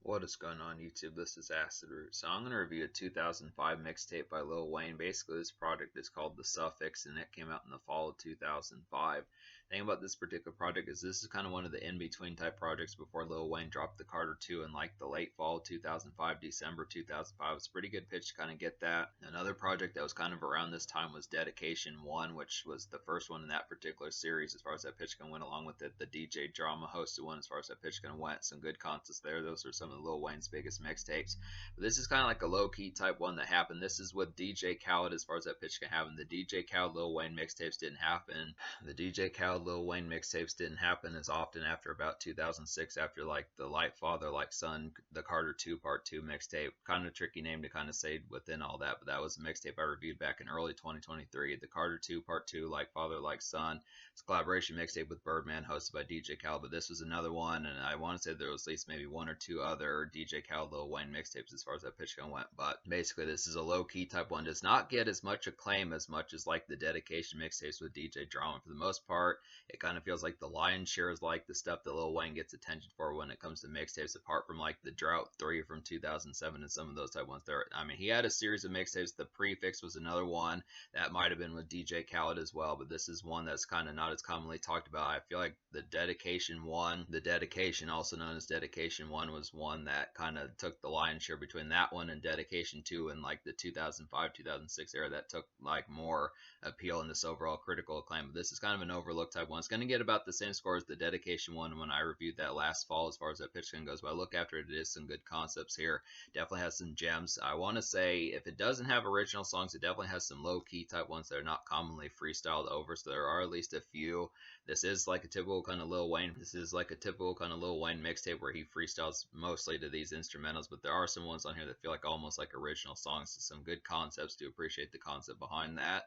What is going on YouTube? This is Acid Root. So I'm going to review a 2005 mixtape by Lil Wayne. Basically, this project is called The Suffix, and it came out in the fall of 2005. The thing about this particular project is this is kind of one of the in-between type projects before Lil Wayne dropped the Carter 2 in like the late fall of 2005, December 2005. It's a pretty good pitch to kind of get that. Another project that was kind of around this time was Dedication 1, which was the first one in that particular series as far as that pitch gun went, along with it. The DJ Drama hosted one as far as that pitch gun went. Some good contests there. Those are some of Lil Wayne's biggest mixtapes. But this is kind of like a low-key type one that happened. This is with DJ Khaled as far as that pitch can happen. The DJ Khaled Lil Wayne mixtapes didn't happen. The DJ Khaled Lil Wayne mixtapes didn't happen as often after about 2006, after like the Like Father Like Son, the Carter 2 Part 2 mixtape. Kind of a tricky name to kind of say within all that, but that was a mixtape I reviewed back in early 2023. The Carter 2 Part 2 Like Father Like Son. It's a collaboration mixtape with Birdman hosted by DJ Khaled, but this was another one, and I want to say there was at least maybe one or two other DJ Khaled Lil Wayne mixtapes as far as that pitch gun went. But basically this is a low-key type one. Does not get as much acclaim as much as like the Dedication mixtapes with DJ Drama. For the most part, it kind of feels like the lion's share is like the stuff that Lil Wayne gets attention for when it comes to mixtapes, apart from like the Drought 3 from 2007 and some of those type ones there. I mean, he had a series of mixtapes. The Prefix was another one that might have been with DJ Khaled as well, but this is one that's kind of not as commonly talked about. I feel like the Dedication 1, the Dedication, also known as Dedication 1, was one that kind of took the lion's share between that one and Dedication 2 in like the 2005-2006 era, that took like more appeal in this overall critical acclaim. But this is kind of an overlooked type one. It's going to get about the same score as the Dedication 1 when I reviewed that last fall as far as that pitch gun goes, but I look after it, it is some good concepts here. Definitely has some gems. I want to say if it doesn't have original songs, it definitely has some low-key type ones that are not commonly freestyled over, so there are at least a few. This is like a typical kind of Lil Wayne. This is like a typical kind of Lil Wayne mixtape where he freestyles mostly to these instrumentals, but there are some ones on here that feel like almost like original songs. So some good concepts. Do appreciate the concept behind that.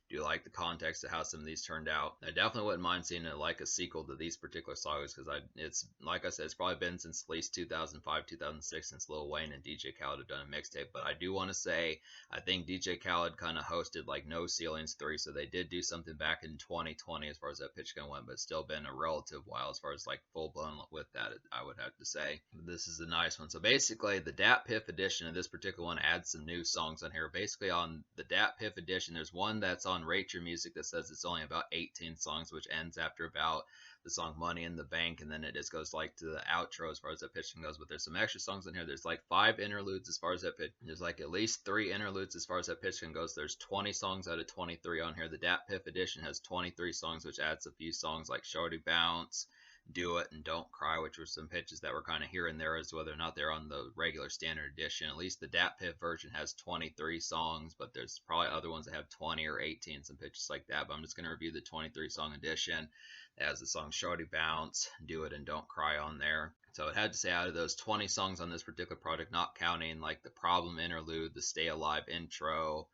Do like the context of how some of these turned out. I definitely wouldn't mind seeing it like a sequel to these particular songs, because it's like I said, it's probably been since at least 2005, 2006 since Lil Wayne and DJ Khaled have done a mixtape. But I do want to say I think DJ Khaled kind of hosted like No Ceilings 3, so they did do something back in 2020 as far as that pitch gun went, but it's still been a relative while as far as like full blown with that, I would have to say. This is a nice one. So basically the Dat Piff edition of this particular one adds some new songs on here. Basically on the Dat Piff edition, there's one that's on Rate Your Music that says it's only about 18 songs, which ends after about the song Money in the Bank, and then it just goes like to the outro as far as that pitch goes. But there's some extra songs in here. There's like 5 interludes as far as that pitch. There's like at least 3 interludes as far as that pitch goes. There's 20 songs out of 23 on here. The Dat Piff edition has 23 songs, which adds a few songs like Shorty Bounce, Do It, and Don't Cry, which were some pitches that were kind of here and there as whether or not they're on the regular standard edition. At least the Dat Piff version has 23 songs, but there's probably other ones that have 20 or 18, some pitches like that. But I'm just going to review the 23 song edition. It has the song Shorty Bounce, Do It, and Don't Cry on there. So it had to say out of those 20 songs on this particular project, not counting like the Problem interlude, the Stay Alive intro,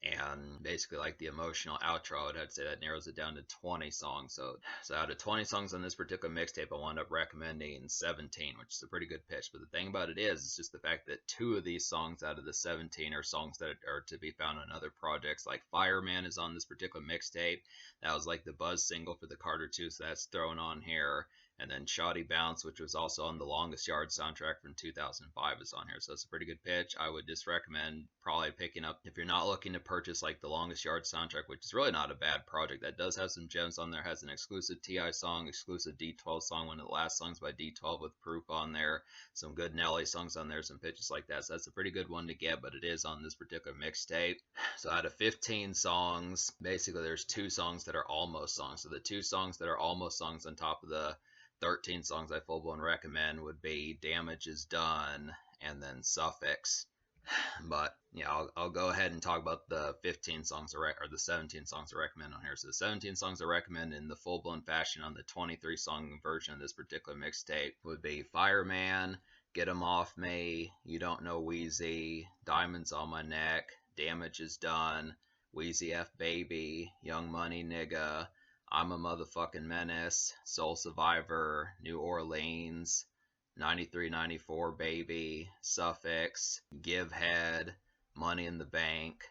and basically like the emotional outro, I'd have to say that narrows it down to 20 songs. So out of 20 songs on this particular mixtape, I wound up recommending 17, which is a pretty good pitch. But the thing about it is, it's just the fact that 2 of these songs out of the 17 are songs that are to be found on other projects. Like Fireman is on this particular mixtape. That was like the buzz single for the Carter 2, so that's thrown on here. And then Shoddy Bounce, which was also on the Longest Yard soundtrack from 2005, is on here. So it's a pretty good pitch. I would just recommend probably picking up, if you're not looking to purchase like the Longest Yard soundtrack, which is really not a bad project. That does have some gems on there. Has an exclusive T.I. song, exclusive D12 song, one of the last songs by D12 with Proof on there. Some good Nelly songs on there, some pitches like that. So that's a pretty good one to get, but it is on this particular mixtape. So out of 15 songs, basically there's 2 songs that are almost songs. So the 2 songs that are almost songs on top of the 13 songs I full-blown recommend would be Damage Is Done and then Suffix. But yeah, I'll go ahead and talk about the 15 songs or the 17 songs I recommend on here. So the 17 songs I recommend in the full-blown fashion on the 23 song version of this particular mixtape would be Fireman, Get 'Em Off Me, You Don't Know Wheezy, Diamonds on My Neck, Damage Is Done, Wheezy F Baby, Young Money Nigga, I'm a Motherfucking Menace, Soul Survivor, New Orleans, 93-94 Baby, Suffix, Give Head, Money in the Bank,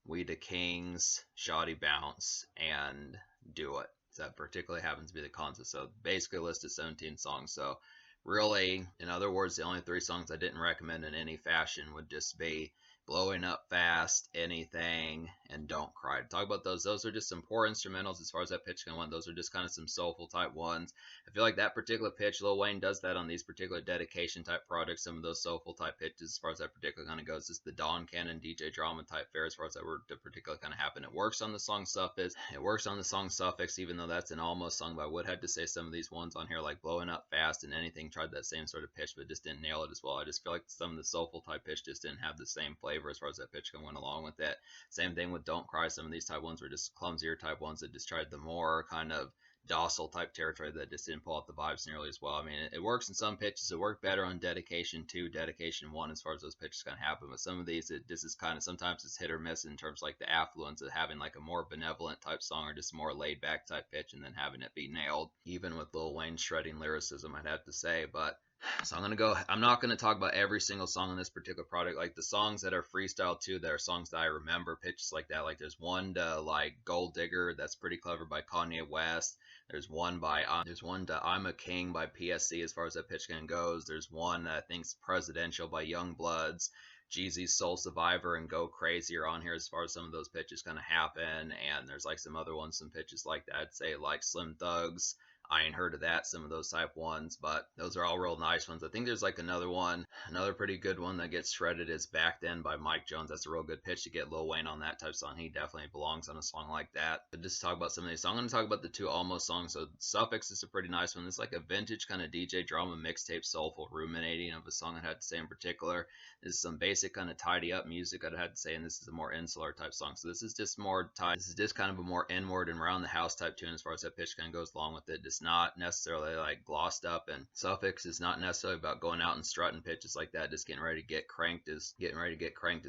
We the Kings, Shoddy Bounce, and Do It. So that particularly happens to be the concept. So basically a list of 17 songs. So really, in other words, the only three songs I didn't recommend in any fashion would just be Blowing Up Fast, Anything, and Don't Cry. To talk about those, those are just some poor instrumentals as far as that pitch can went. Those are just kind of some soulful type ones. I feel like that particular pitch, Lil Wayne does that on these particular dedication type projects. Some of those soulful type pitches, as far as that particular kind of goes, just the Don Cannon DJ drama type fare, as far as that were to particular kind of happen. It works on the song Suffix. It works on the song Suffix, even though that's an almost song. But I would have to say some of these ones on here, like Blowing Up Fast and Anything, tried that same sort of pitch, but just didn't nail it as well. I just feel like some of the soulful type pitch just didn't have the same flavor as far as that pitch can went along with it. Same thing with Don't Cry. Some of these type ones were just clumsier type ones that just tried the more kind of docile type territory that just didn't pull out the vibes nearly as well. I mean, it works in some pitches. It worked better on Dedication 2, Dedication 1 as far as those pitches kind of happen. But some of these, this is kind of, sometimes it's hit or miss in terms of like the affluence of having like a more benevolent type song or just more laid back type pitch and then having it be nailed. Even with Lil Wayne shredding lyricism, I'd have to say. But so I'm not gonna talk about every single song on this particular project. Like the songs that are freestyle too, that are songs that I remember, pitches like that. Like there's one to like Gold Digger, that's pretty clever by Kanye West. There's one to I'm a King by PSC as far as that pitch can goes. There's one that I think's Presidential by Young Bloods. Jeezy's Soul Survivor and Go Crazy are on here as far as some of those pitches kind of happen. And there's like some other ones, some pitches like that. I'd say like Slim Thugs, I ain't heard of that, some of those type ones, but those are all real nice ones. I think there's like another one, another pretty good one that gets shredded is Back Then by Mike Jones. That's a real good pitch to get Lil Wayne on that type of song. He definitely belongs on a song like that. But just to talk about some of these, so I'm going to talk about the two Almost songs. So Suffix is a pretty nice one. It's like a vintage kind of DJ drama mixtape, soulful ruminating of a song I'd have to say in particular. This is some basic kind of tidy up music I'd have to say, and this is a more insular type song. So this is just more tied. This is just kind of a more inward and around the house type tune as far as that pitch kind of goes along with it. It's not necessarily like glossed up, and Suffix is not necessarily about going out and strutting pitches like that, just getting ready to get cranked as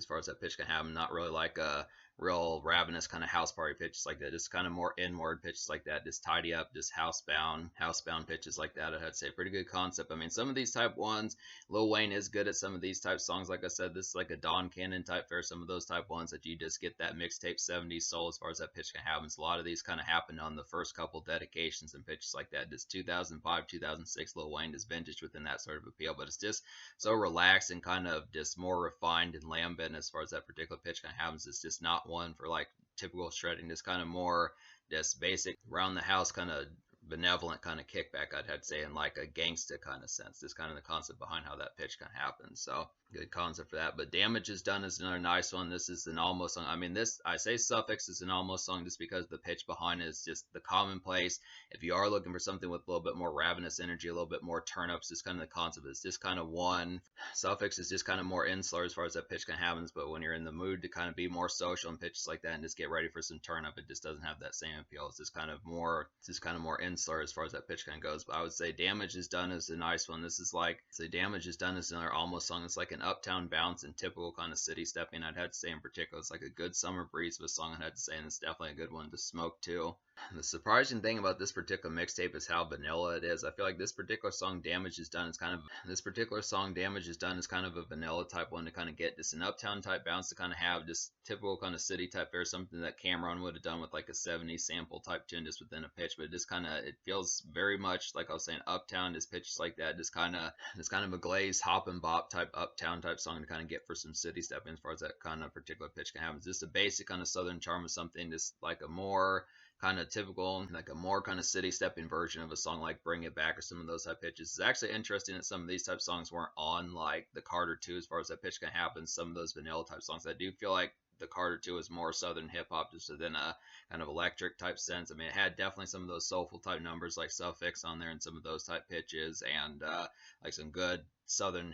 far as that pitch can happen. Not really like a real ravenous kind of house party pitches like that, just kind of more inward pitches like that, just tidy up, just housebound pitches like that. I'd say pretty good concept. I mean, some of these type ones, Lil Wayne is good at some of these type songs. Like I said, this is like a Don Cannon type fare, some of those type ones that you just get that mixtape 70s soul as far as that pitch can happen. A lot of these kind of happened on the first couple dedications and pitches like that. Just 2005, 2006, Lil Wayne is vintage within that sort of appeal, but it's just so relaxed and kind of just more refined and lambent as far as that particular pitch kind of happens. It's just not one for like typical shredding. Just kind of more just basic around the house kind of benevolent kind of kickback, I'd have to say, in like a gangsta kind of sense. This kind of the concept behind how that pitch kind of happens. So good concept for that. But Damage Is Done is another nice one. This is an almost song. I mean, this, I say Suffix is an almost song just because the pitch behind it is just the commonplace. If you are looking for something with a little bit more ravenous energy, a little bit more turn ups, just kind of the concept is just kind of one. Suffix is just kind of more insular as far as that pitch kind of happens. But when you're in the mood to kind of be more social and pitches like that and just get ready for some turn up, it just doesn't have that same appeal. It's just kind of more insular as far as that pitch kind of goes. But I would say Damage Is Done is a nice one. This is like, say Damage Is Done is another almost song. It's like an uptown bounce and typical kind of city stepping, I'd have to say in particular. It's like a good summer breeze of a song, I'd have to say, and it's definitely a good one to smoke too. The surprising thing about this particular mixtape is how vanilla it is. I feel like this particular song Damage Is Done is kind of a vanilla type one to kind of get just an uptown type bounce to kind of have just typical kind of city type fare, something that Cameron would have done with like a 70s sample type tune just within a pitch. But it just kind of, it feels very much like I was saying, uptown, just pitches like that, just kind of a glazed hop and bop type uptown type song to kind of get for some city stepping as far as that kind of particular pitch can happen. It's just a basic kind of southern charm of something, just like a more kind of typical, like a more kind of city stepping version of a song like Bring It Back or some of those type pitches. It's actually interesting that some of these type songs weren't on like the Carter 2 as far as that pitch can happen. Some of those vanilla type songs, I do feel like the Carter 2 is more southern hip hop just within a kind of electric type sense. I mean, it had definitely some of those soulful type numbers like Suffix on there and some of those type pitches, and like some good southern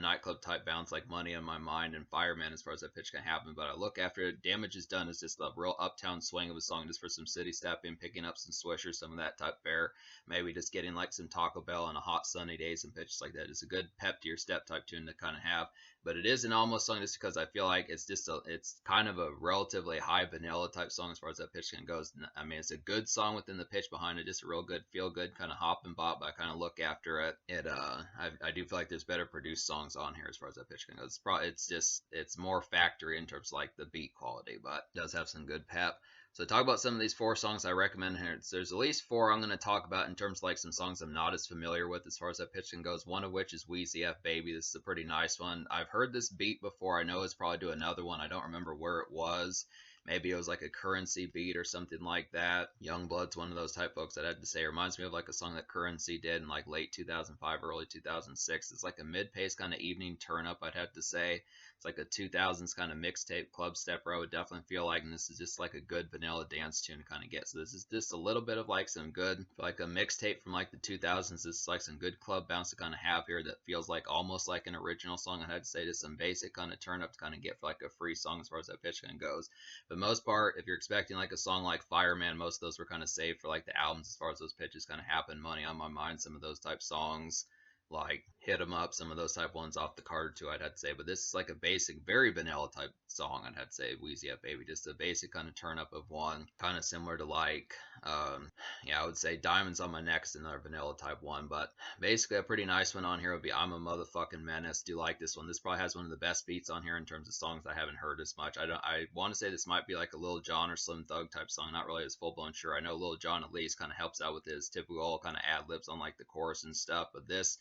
nightclub type bounce like Money on My Mind and Fireman as far as that pitch can happen. But I look after it, Damage Is Done is just a real uptown swing of a song just for some city stepping, picking up some swishers, some of that type fare, maybe just getting like some Taco Bell on a hot sunny day, some pitches like that. It's a good pep to your step type tune to kind of have. But it is an almost song just because I feel like it's kind of a relatively high vanilla type song as far as that pitch can goes. I mean, it's a good song within the pitch behind it, just a real good feel good kind of hop and bop. But I kind of look after it. I do feel like there's better produced songs on here as far as that pitch can go. It's more factory in terms of like the beat quality, but it does have some good pep. So talk about some of these 4 songs I recommend here. There's at least 4 I'm going to talk about in terms of like some songs I'm not as familiar with as far as that pitching goes. One of which is Wheezy F Baby. This is a pretty nice one. I've heard this beat before. I know it's probably do another one. I don't remember where it was. Maybe it was like a Currency beat or something like that. Youngblood's one of those type folks that I had to say. It reminds me of like a song that Currency did in like late 2005, early 2006. It's like a mid-pace kind of evening turn up, I'd have to say. It's like a 2000s kind of mixtape club stepper, I would definitely feel like, and this is just like a good vanilla dance tune to kind of get. So this is just a little bit of like some good, like a mixtape from like the 2000s. This is like some good club bounce to kind of have here that feels like almost like an original song. I had to say just some basic kind of turn up to kind of get for like a free song as far as that pitch kind of goes. For the most part, if you're expecting like a song like Fireman, most of those were kind of saved for like the albums as far as those pitches kind of happen. Money on My Mind, some of those type songs, like Hit 'Em Up, some of those type ones off the Carter 2, I'd have to say. But this is like a basic, very vanilla type song, I'd have to say. Wheezy F Baby, just a basic kind of turn up of one, kind of similar to like, yeah, I would say Diamonds on My Neck's another vanilla type one. But basically a pretty nice one on here would be I'm a Motherfucking Menace. Do like this one. This probably has one of the best beats on here in terms of songs I haven't heard as much. I want to say this might be like a Lil Jon or Slim Thug type song, not really as full blown sure. I know Lil Jon at least kind of helps out with his typical kind of ad libs on like the chorus and stuff, but this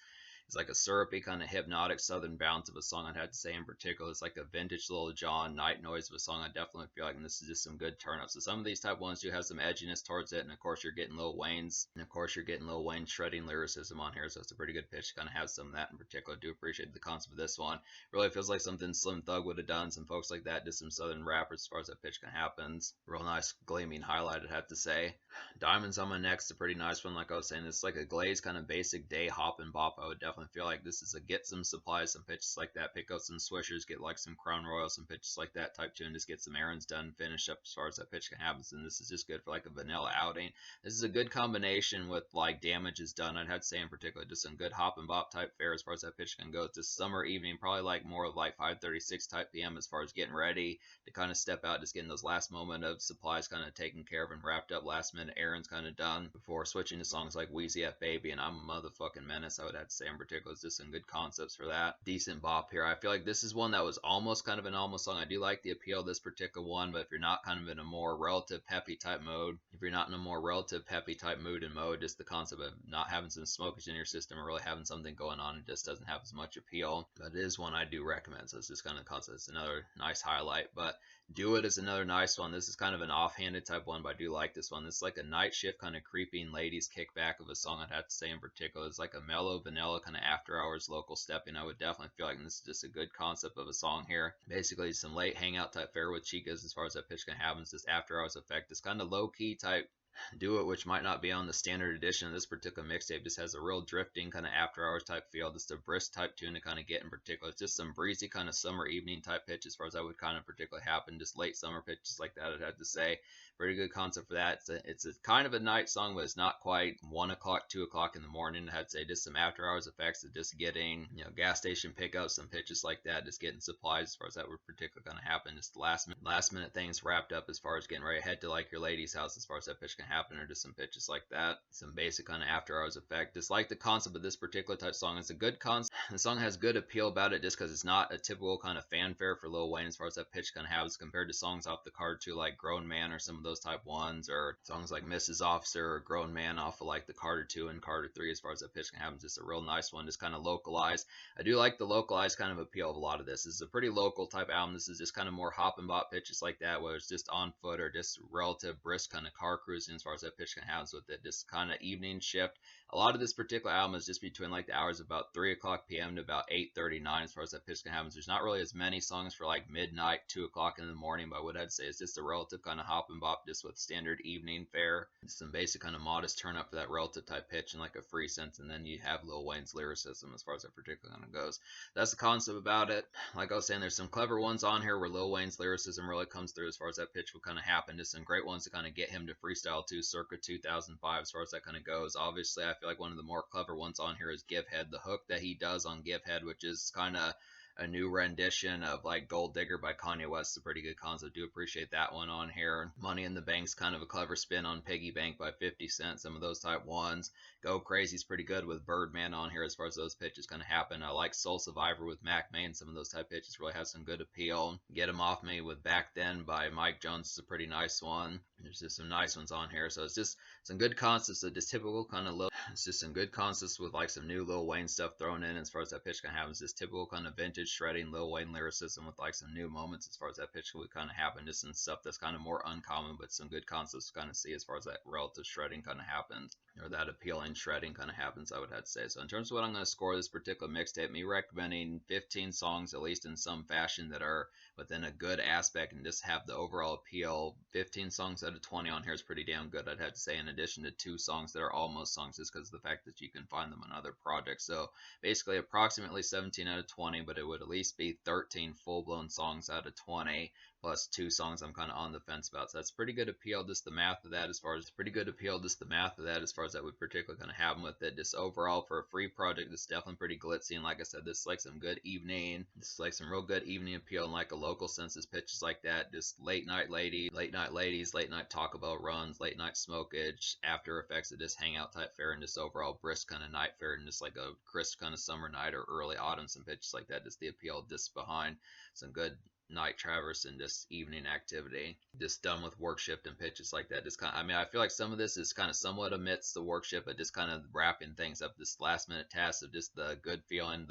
it's like a syrupy kind of hypnotic southern bounce of a song, I'd have to say in particular. It's like a vintage Lil Jon night noise of a song I definitely feel like, and this is just some good turn ups. So some of these type ones do have some edginess towards it, and of course you're getting Lil Wayne's, and of course you're getting Lil Wayne shredding lyricism on here, so it's a pretty good pitch to kind of have some of that in particular. I do appreciate the concept of this one. Really feels like something Slim Thug would have done, some folks like that, just some southern rappers as far as that pitch kind of happens. Real nice gleaming highlight, I'd have to say. Diamonds on My Neck's a pretty nice one, like I was saying. It's like a glazed kind of basic day hop and bop. I would definitely feel like this is a get some supplies, some pitches like that, pick up some swishers, get like some Crown Royal, some pitches like that type tune, just get some errands done, finish up as far as that pitch can happen. And this is just good for like a vanilla outing. This is a good combination with like Damage Is Done, I'd have to say in particular. Just some good hop and bop type fare as far as that pitch can go. It's this summer evening, probably like more of like 5:36 type PM as far as getting ready to kind of step out, just getting those last moment of supplies kind of taken care of and wrapped up, last minute errands kind of done before switching to songs like Wheezy F Baby and I'm a Motherfucking Menace, I would have to say in particular. It's just some good concepts for that. Decent bop here. I feel like this is one that was almost kind of an almost song. I do like the appeal of this particular one, but if you're not kind of in a more relative peppy type mode, if you're not in a more relative peppy type mood and mode, just the concept of not having some smokers in your system or really having something going on, it just doesn't have as much appeal. But it is one I do recommend, so it's just kind of concept. It's another nice highlight. But Do It is another nice one. This is kind of an offhanded type one, but I do like this one. This is like a night shift kind of creeping ladies kickback of a song, I'd have to say in particular. It's like a mellow vanilla kind of after hours local stepping. I would definitely feel like this is just a good concept of a song here. Basically some late hangout type fare with chicas as far as that pitch can happen. This after hours effect. This kind of low key type Do It, which might not be on the standard edition of this particular mixtape, just has a real drifting kind of after hours type feel, just a brisk type tune to kind of get in particular. It's just some breezy kind of summer evening type pitch as far as that would kind of particularly happen, just late summer pitches like that, I'd have to say. Pretty good concept for that. It's a kind of a night song, but it's not quite 1 o'clock, 2 o'clock in the morning. I'd say just some after hours effects of just getting, gas station pickups, some pitches like that, just getting supplies as far as that would particularly kind of happen. Just last minute things wrapped up as far as getting ready to head to like your lady's house as far as that pitch can happen, or just some pitches like that. Some basic kind of after hours effect. Just like the concept of this particular type song. It's a good concept. The song has good appeal about it just because it's not a typical kind of fanfare for Lil Wayne as far as that pitch kind of has compared to songs off the Carter 2 like Grown Man or some of those type ones, or songs like Mrs. Officer or Grown Man off of like the Carter 2 and Carter 3 as far as that pitch can happen. Just a real nice one, just kind of localized. I do like the localized kind of appeal of a lot of this. This is a pretty local type album. This is just kind of more hop and bop pitches like that, whether it's just on foot or just relative brisk kind of car cruising as far as that pitch can have with it. Just kind of evening shift. A lot of this particular album is just between like the hours of about 3 o'clock p.m. to about 8:39 as far as that pitch can happen. There's not really as many songs for like midnight, 2 o'clock in the morning, but what I'd say is just a relative kind of hop and bop just with standard evening fare. Some basic kind of modest turn up for that relative type pitch and like a free sense, and then you have Lil Wayne's lyricism as far as that particular kind of goes. That's the concept about it. Like I was saying, there's some clever ones on here where Lil Wayne's lyricism really comes through as far as that pitch will kind of happen. Just some great ones to kind of get him to freestyle to circa 2005 as far as that kind of goes. Obviously, I feel like one of the more clever ones on here is Give Head. The hook that he does on Give Head, which is kind of a new rendition of like Gold Digger by Kanye West. A pretty good concept. Do appreciate that one on here. Money in the Bank's kind of a clever spin on Piggy Bank by 50 Cent. Some of those type ones. Go Crazy's pretty good with Birdman on here as far as those pitches kind of happen. I like Soul Survivor with Mac Main. Some of those type pitches really have some good appeal. Get 'Em Off Me with Back Then by Mike Jones is a pretty nice one. There's just some nice ones on here. So it's just some good concepts of just typical kind of little. It's just some good concepts with like some new Lil Wayne stuff thrown in as far as that pitch can happen. It's just typical kind of vintage shredding Lil Wayne lyricism with like some new moments as far as that pitch would kind of happen. Just some stuff that's kind of more uncommon, but some good concepts to kind of see as far as that relative shredding kind of happens, or that appealing shredding kind of happens, I would have to say. So in terms of what I'm going to score this particular mixtape, me recommending 15 songs at least in some fashion that are within a good aspect and just have the overall appeal. 15 songs out of 20 on here is pretty damn good, I'd have to say, in addition to 2 songs that are almost songs just because of the fact that you can find them on other projects. So basically approximately 17 out of 20, but it would at least be 13 full-blown songs out of 20 plus 2 songs I'm kind of on the fence about. So that's pretty good appeal. Just the math of that as far as that would particularly kind of happen with it. Just overall for a free project, it's definitely pretty glitzy. And like I said, this is like some good evening. This is like some real good evening appeal and like a local census pitches like that. Just late night ladies, late night Taco Bell runs, late night smokage, after effects of just hangout type fare, and just overall brisk kind of night fare, and just like a crisp kind of summer night or early autumn, some pitches like that. Just the appeal just behind some good night traverse and just evening activity, just done with work shift and pitches like that. Just kind of, I mean, I feel like some of this is kind of somewhat amidst the work shift, but just kind of wrapping things up. This last minute task of just the good feeling,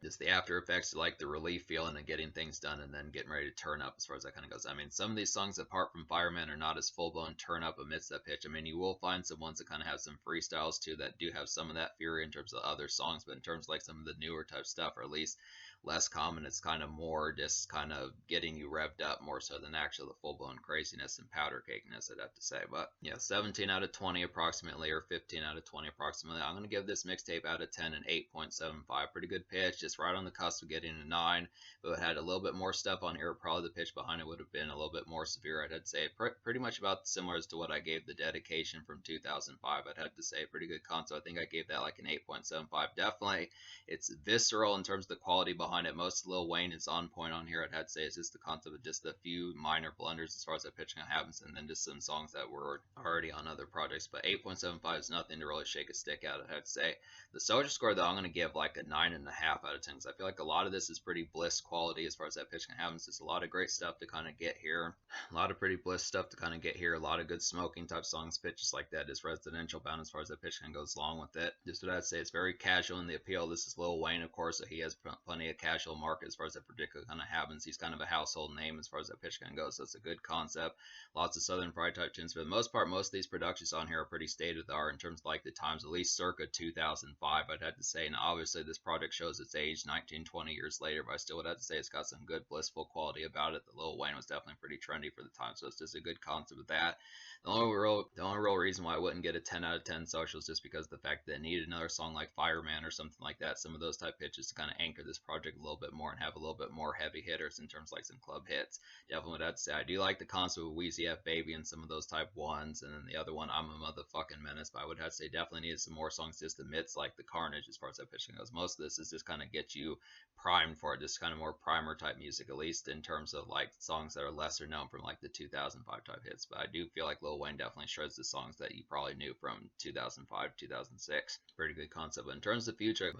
just the after effects, like the relief feeling and getting things done, and then getting ready to turn up as far as that kind of goes. I mean, some of these songs apart from Fireman are not as full blown turn up amidst that pitch. I mean, you will find some ones that kind of have some freestyles too that do have some of that fury in terms of other songs, but in terms of like some of the newer type stuff, or at least less common, it's kind of more just kind of getting you revved up more so than actually the full-blown craziness and powder cakeness, I'd have to say. But yeah, 17 out of 20 approximately, or 15 out of 20 approximately. I'm going to give this mixtape out of 10 an 8.75. Pretty good pitch, just right on the cusp of getting a 9. But it had a little bit more stuff on here. Probably the pitch behind it would have been a little bit more severe, I'd have to say. Pretty much about similar as to what I gave the Dedication from 2005, I'd have to say. Pretty good console. I think I gave that like an 8.75. Definitely, it's visceral in terms of the quality behind it. Most of Lil Wayne is on point on here, I'd have to say. It's just the concept of just a few minor blunders as far as that pitching happens, and then just some songs that were already on other projects. But 8.75 is nothing to really shake a stick at, I'd have to say. The Soldier score, though, I'm going to give like a 9.5 out of 10, because I feel like a lot of this is pretty bliss quality as far as that pitching happens. There's a lot of great stuff to kind of get here. A lot of pretty bliss stuff to kind of get here. A lot of good smoking type songs, pitches like that. Just residential bound as far as that pitching goes along with it. Just what I'd say, it's very casual in the appeal. This is Lil Wayne, of course, so he has plenty of casual market as far as that particular kind of happens. He's kind of a household name as far as that pitch kind of goes, so it's a good concept. Lots of Southern Pride type tunes. For the most part, most of these productions on here are pretty state of the art in terms of like the times, at least circa 2005, I'd have to say. And obviously, this project shows its age 19, 20 years later, but I still would have to say it's got some good blissful quality about it. The Lil Wayne was definitely pretty trendy for the time, so it's just a good concept with that. The only real reason why I wouldn't get a 10 out of 10 social is just because of the fact that it needed another song like Fireman or something like that, some of those type pitches to kind of anchor this project a little bit more and have a little bit more heavy hitters in terms of like some club hits. Definitely what I'd say. I do like the concept of Wheezy F Baby and some of those type ones, and then the other one, I'm a Motherfucking Menace, but I would have to say definitely needed some more songs just amidst like the carnage as far as that pitching goes. Most of this is just kind of get you primed for it, just kind of more primer type music, at least in terms of like songs that are lesser known from like the 2005 type hits. But I do feel like Lil Wayne definitely shreds the songs that you probably knew from 2005, 2006. Pretty good concept. But in terms of future,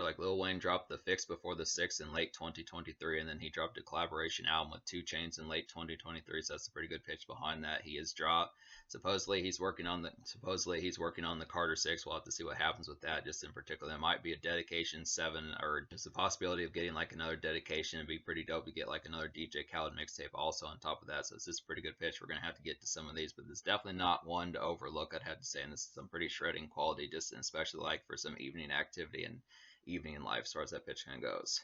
like Lil Wayne dropped The Fix Before the Six in late 2023, and then he dropped a collaboration album with 2 Chainz in late 2023. So that's a pretty good pitch behind that. He has dropped. Supposedly he's working on the Carter 6. We'll have to see what happens with that. Just in particular, there might be a Dedication 7, or just a possibility of getting like another Dedication. It'd be pretty dope to get like another DJ Khaled mixtape also on top of that. So it's just a pretty good pitch. We're gonna have to get to some of these, but it's definitely not one to overlook, I'd have to say. And this is some pretty shredding quality, just especially like for some evening activity and evening life as far as that pitch kind of goes.